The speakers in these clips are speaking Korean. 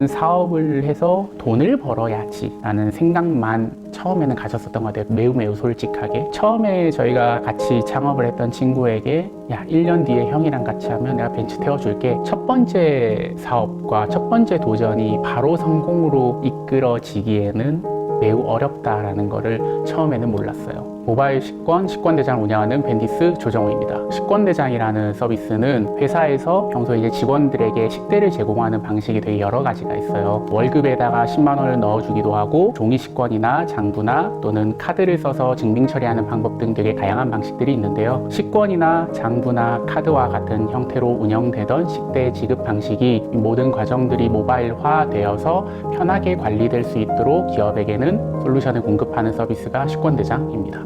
사업을 해서 돈을 벌어야지 라는 생각만 처음에는 가졌었던 것 같아요. 매우 솔직하게. 처음에 저희가 같이 창업을 했던 친구에게 야, 1년 뒤에 형이랑 같이 하면 내가 벤츠 태워줄게. 첫 번째 사업과 첫 번째 도전이 바로 성공으로 이끌어지기에는 매우 어렵다라는 거를 처음에는 몰랐어요. 모바일 식권대장을 운영하는 벤디스 조정호입니다. 식권대장이라는 서비스는 회사에서 평소 이제 직원들에게 식대를 제공하는 방식이 되게 여러 가지가 있어요. 월급에다가 10만 원을 넣어주기도 하고 종이 식권이나 장부나 또는 카드를 써서 증빙 처리하는 방법 등 되게 다양한 방식들이 있는데요. 식권이나 장부나 카드와 같은 형태로 운영되던 식대 지급 방식이 모든 과정들이 모바일화되어서 편하게 관리될 수 있도록 기업에게는 솔루션을 공급하는 서비스가 식권대장입니다.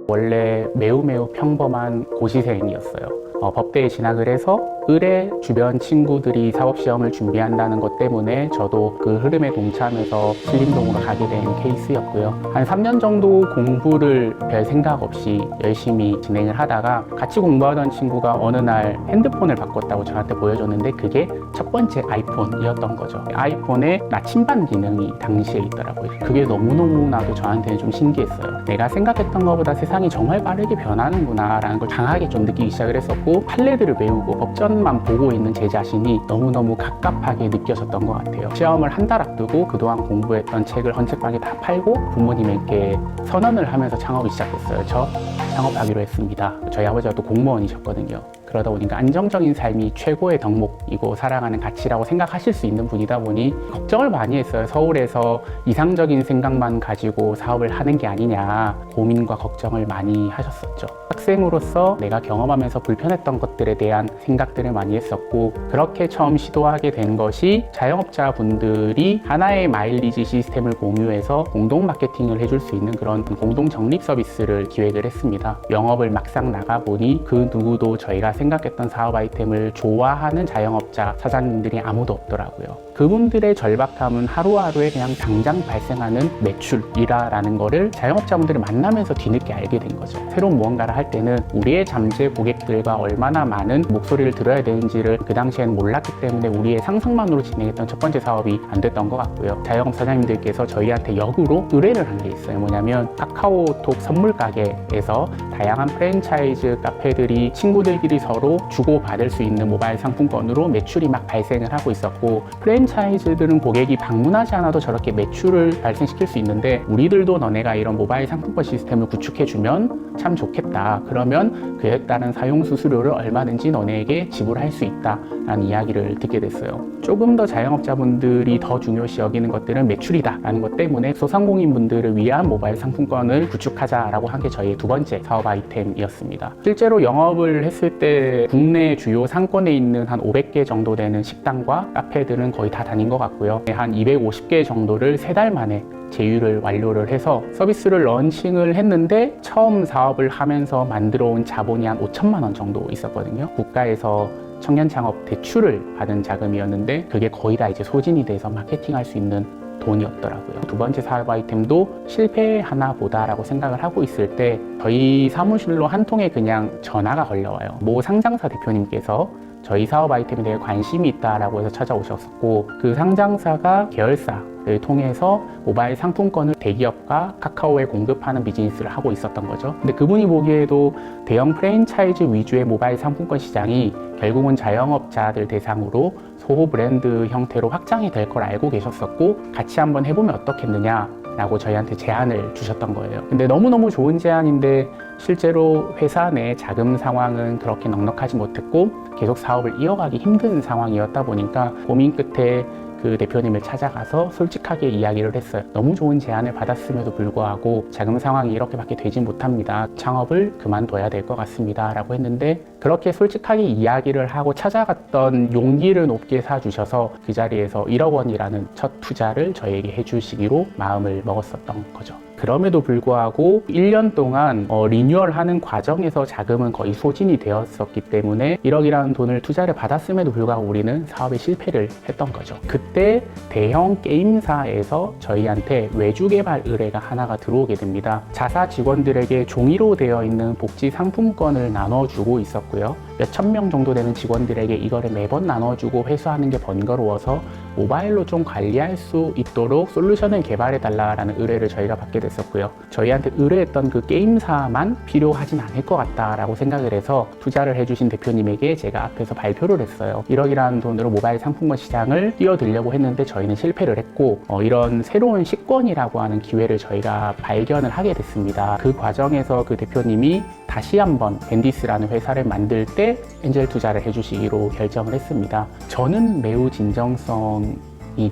원래 매우 평범한 고시생이었어요. 법대에 진학을 해서 을의 주변 친구들이 사법시험을 준비한다는 것 때문에 저도 그 흐름에 동참해서 신림동으로 가게 된 케이스였고요. 한 3년 정도 공부를 별 생각 없이 열심히 진행을 하다가 같이 공부하던 친구가 어느 날 핸드폰을 바꿨다고 저한테 보여줬는데 그게 첫 번째 아이폰이었던 거죠. 아이폰에 나침반 기능이 당시에 있더라고요. 그게 너무나도 저한테는 좀 신기했어요. 내가 생각했던 것보다 세상이 정말 빠르게 변하는구나 라는 걸 강하게 좀 느끼기 시작을 했었고, 판례들을 외우고 법전만 보고 있는 제 자신이 너무너무 갑갑하게 느껴졌던 것 같아요. 시험을 한 달 앞두고 그동안 공부했던 책을 헌책방에 다 팔고 부모님에게 선언을 하면서 창업을 시작했어요. 저 창업하기로 했습니다. 저희 아버지가 또 공무원이셨거든요. 그러다 보니까 안정적인 삶이 최고의 덕목이고 사랑하는 가치라고 생각하실 수 있는 분이다 보니 걱정을 많이 했어요. 서울에서 이상적인 생각만 가지고 사업을 하는 게 아니냐 고민과 걱정을 많이 하셨었죠. 학생으로서 내가 경험하면서 불편했던 것들에 대한 생각들을 많이 했었고, 그렇게 처음 시도하게 된 것이 자영업자분들이 하나의 마일리지 시스템을 공유해서 공동 마케팅을 해줄 수 있는 그런 공동 적립 서비스를 기획을 했습니다. 영업을 막상 나가보니 그 누구도 저희가 생각했던 사업 아이템을 좋아하는 자영업자 사장님들이 아무도 없더라고요. 그분들의 절박함은 하루하루에 그냥 당장 발생하는 매출이라는 거를 자영업자분들을 만나면서 뒤늦게 알게 된 거죠. 새로운 무언가를 할 때는 우리의 잠재 고객들과 얼마나 많은 목소리를 들어야 되는지를 그 당시에는 몰랐기 때문에 우리의 상상만으로 진행했던 첫 번째 사업이 안 됐던 것 같고요. 자영업 사장님들께서 저희한테 역으로 의뢰를 한 게 있어요. 뭐냐면 카카오톡 선물 가게에서 다양한 프랜차이즈 카페들이 친구들끼리 서로 주고받을 수 있는 모바일 상품권으로 매출이 막 발생을 하고 있었고, 프랜차이즈들은 고객이 방문하지 않아도 저렇게 매출을 발생시킬 수 있는데 우리들도 너네가 이런 모바일 상품권 시스템을 구축해주면 참 좋겠다. 그러면 그에 따른 사용 수수료를 얼마든지 너네에게 지불할 수 있다 라는 이야기를 듣게 됐어요. 조금 더 자영업자분들이 더 중요시 여기는 것들은 매출이다 라는 것 때문에 소상공인분들을 위한 모바일 상품권을 구축하자라고 한 게 저희의 두 번째 사업 아이템이었습니다. 실제로 영업을 했을 때 국내 주요 상권에 있는 한 500개 정도 되는 식당과 카페들은 거의 다 다닌 것 같고요. 한 250개 정도를 3달 만에 제휴를 완료를 해서 서비스를 런칭을 했는데 처음 사업을 하면서 만들어 온 자본이 한 5천만 원 정도 있었거든요. 국가에서 청년 창업 대출을 받은 자금이었는데 그게 거의 다 이제 소진이 돼서 마케팅할 수 있는 돈이었더라고요. 두 번째 사업 아이템도 실패하나 보다라고 생각을 하고 있을 때 저희 사무실로 한 통에 그냥 전화가 걸려와요. 모 상장사 대표님께서 저희 사업 아이템에 대해 관심이 있다라고 해서 찾아오셨었고, 그 상장사가 계열사를 통해서 모바일 상품권을 대기업과 카카오에 공급하는 비즈니스를 하고 있었던 거죠. 근데 그분이 보기에도 대형 프랜차이즈 위주의 모바일 상품권 시장이 결국은 자영업자들 대상으로 소호 브랜드 형태로 확장이 될 걸 알고 계셨었고, 같이 한번 해보면 어떻겠느냐 라고 저희한테 제안을 주셨던 거예요. 근데 너무너무 좋은 제안인데 실제로 회사 내 자금 상황은 그렇게 넉넉하지 못했고 계속 사업을 이어가기 힘든 상황이었다 보니까 고민 끝에 그 대표님을 찾아가서 솔직하게 이야기를 했어요. 너무 좋은 제안을 받았음에도 불구하고 자금 상황이 이렇게밖에 되지 못합니다. 창업을 그만둬야 될 것 같습니다 라고 했는데, 그렇게 솔직하게 이야기를 하고 찾아갔던 용기를 높게 사주셔서 그 자리에서 1억 원이라는 첫 투자를 저에게 해주시기로 마음을 먹었었던 거죠. 그럼에도 불구하고 1년 동안 리뉴얼하는 과정에서 자금은 거의 소진이 되었었기 때문에 1억이라는 돈을 투자를 받았음에도 불구하고 우리는 사업에 실패를 했던 거죠. 그때 대형 게임사에서 저희한테 외주 개발 의뢰가 하나가 들어오게 됩니다. 자사 직원들에게 종이로 되어 있는 복지 상품권을 나눠주고 있었고요. 몇천 명 정도 되는 직원들에게 이거를 매번 나눠주고 회수하는 게 번거로워서 모바일로 좀 관리할 수 있도록 솔루션을 개발해달라는 의뢰를 저희가 받게 됐었고요. 저희한테 의뢰했던 그 게임사만 필요하진 않을 것 같다라고 생각을 해서 투자를 해주신 대표님에게 제가 앞에서 발표를 했어요. 1억이라는 돈으로 모바일 상품권 시장을 뛰어들려고 했는데 저희는 실패를 했고 이런 새로운 식권이라고 하는 기회를 저희가 발견을 하게 됐습니다. 그 과정에서 그 대표님이 다시 한번 벤디스라는 회사를 만들 때 엔젤 투자를 해주시기로 결정을 했습니다. 저는 매우 진정성이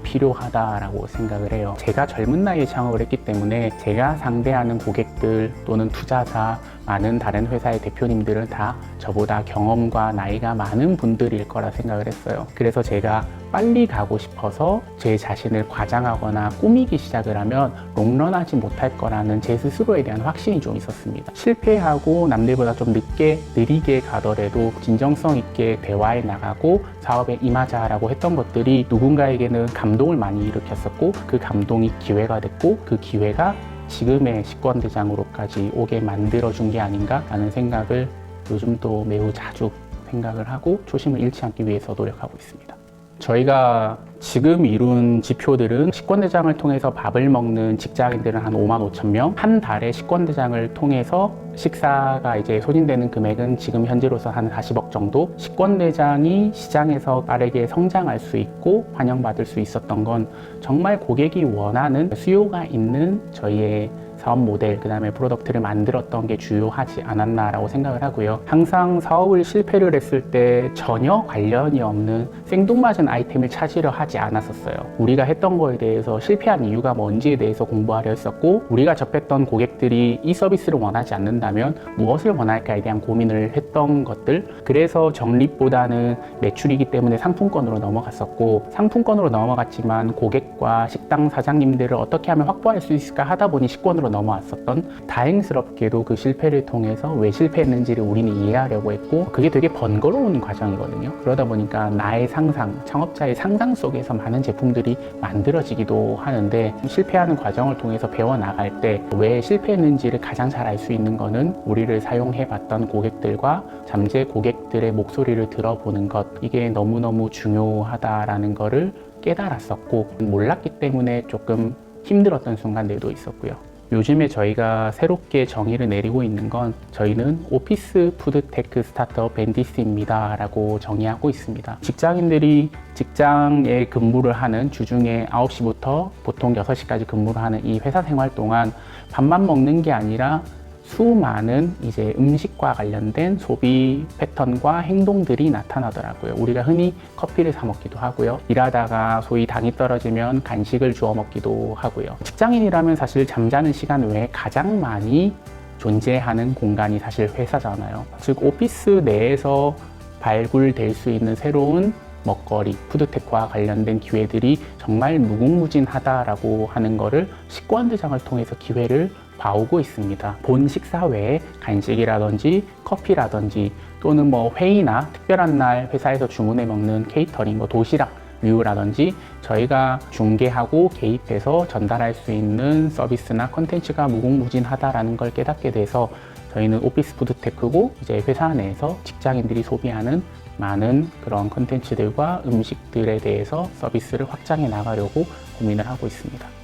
필요하다라고 생각을 해요. 제가 젊은 나이에 창업을 했기 때문에 제가 상대하는 고객들 또는 투자자, 많은 다른 회사의 대표님들은 다 저보다 경험과 나이가 많은 분들일 거라 생각을 했어요. 그래서 제가 빨리 가고 싶어서 제 자신을 과장하거나 꾸미기 시작을 하면 롱런하지 못할 거라는 제 스스로에 대한 확신이 좀 있었습니다. 실패하고 남들보다 좀 느리게 가더라도 진정성 있게 대화에 나가고 사업에 임하자라고 했던 것들이 누군가에게는 감동을 많이 일으켰었고 그 감동이 기회가 됐고 그 기회가 지금의 식권대장으로까지 오게 만들어준 게 아닌가 라는 생각을 요즘도 매우 자주 생각을 하고 초심을 잃지 않기 위해서 노력하고 있습니다. 저희가 지금 이룬 지표들은 식권대장을 통해서 밥을 먹는 직장인들은 한 5만 5천 명, 한 달에 식권대장을 통해서 식사가 이제 소진되는 금액은 지금 현재로서 한 40억 정도. 식권대장이 시장에서 빠르게 성장할 수 있고 환영받을 수 있었던 건 정말 고객이 원하는 수요가 있는 저희의 사업 모델, 그 다음에 프로덕트를 만들었던 게 주요하지 않았나라고 생각을 하고요. 항상 사업을 실패를 했을 때 전혀 관련이 없는 생뚱맞은 아이템을 찾으려 하지 않았었어요. 우리가 했던 거에 대해서 실패한 이유가 뭔지에 대해서 공부하려 했었고, 우리가 접했던 고객들이 이 서비스를 원하지 않는다면 무엇을 원할까에 대한 고민을 했던 것들. 그래서 적립보다는 매출이기 때문에 상품권으로 넘어갔었고, 상품권으로 넘어갔지만 고객과 식당 사장님들을 어떻게 하면 확보할 수 있을까 하다 보니 식권으로 넘어왔었던, 다행스럽게도 그 실패를 통해서 왜 실패했는지를 우리는 이해하려고 했고, 그게 되게 번거로운 과정이거든요. 그러다 보니까 나의 상상, 창업자의 상상 속에서 많은 제품들이 만들어지기도 하는데, 실패하는 과정을 통해서 배워나갈 때 왜 실패했는지를 가장 잘 알 수 있는 거는 우리를 사용해봤던 고객들과 잠재 고객들의 목소리를 들어보는 것, 이게 너무너무 중요하다라는 거를 깨달았었고, 몰랐기 때문에 조금 힘들었던 순간들도 있었고요. 요즘에 저희가 새롭게 정의를 내리고 있는 건 저희는 오피스 푸드테크 스타트업 벤디스입니다 라고 정의하고 있습니다. 직장인들이 직장에 근무를 하는 주중에 9시부터 보통 6시까지 근무를 하는 이 회사 생활 동안 밥만 먹는 게 아니라 수많은 이제 음식과 관련된 소비 패턴과 행동들이 나타나더라고요. 우리가 흔히 커피를 사 먹기도 하고요. 일하다가 소위 당이 떨어지면 간식을 주워 먹기도 하고요. 직장인이라면 사실 잠자는 시간 외에 가장 많이 존재하는 공간이 사실 회사잖아요. 즉 오피스 내에서 발굴될 수 있는 새로운 먹거리, 푸드테크와 관련된 기회들이 정말 무궁무진하다라고 하는 거를 식권대장을 통해서 기회를 봐오고 있습니다. 본 식사 외에 간식이라든지 커피라든지 또는 뭐 회의나 특별한 날 회사에서 주문해 먹는 케이터링, 도시락류라든지 저희가 중개하고 개입해서 전달할 수 있는 서비스나 컨텐츠가 무궁무진하다라는 걸 깨닫게 돼서 저희는 오피스 푸드테크고 이제 회사 내에서 직장인들이 소비하는 많은 그런 컨텐츠들과 음식들에 대해서 서비스를 확장해 나가려고 고민을 하고 있습니다.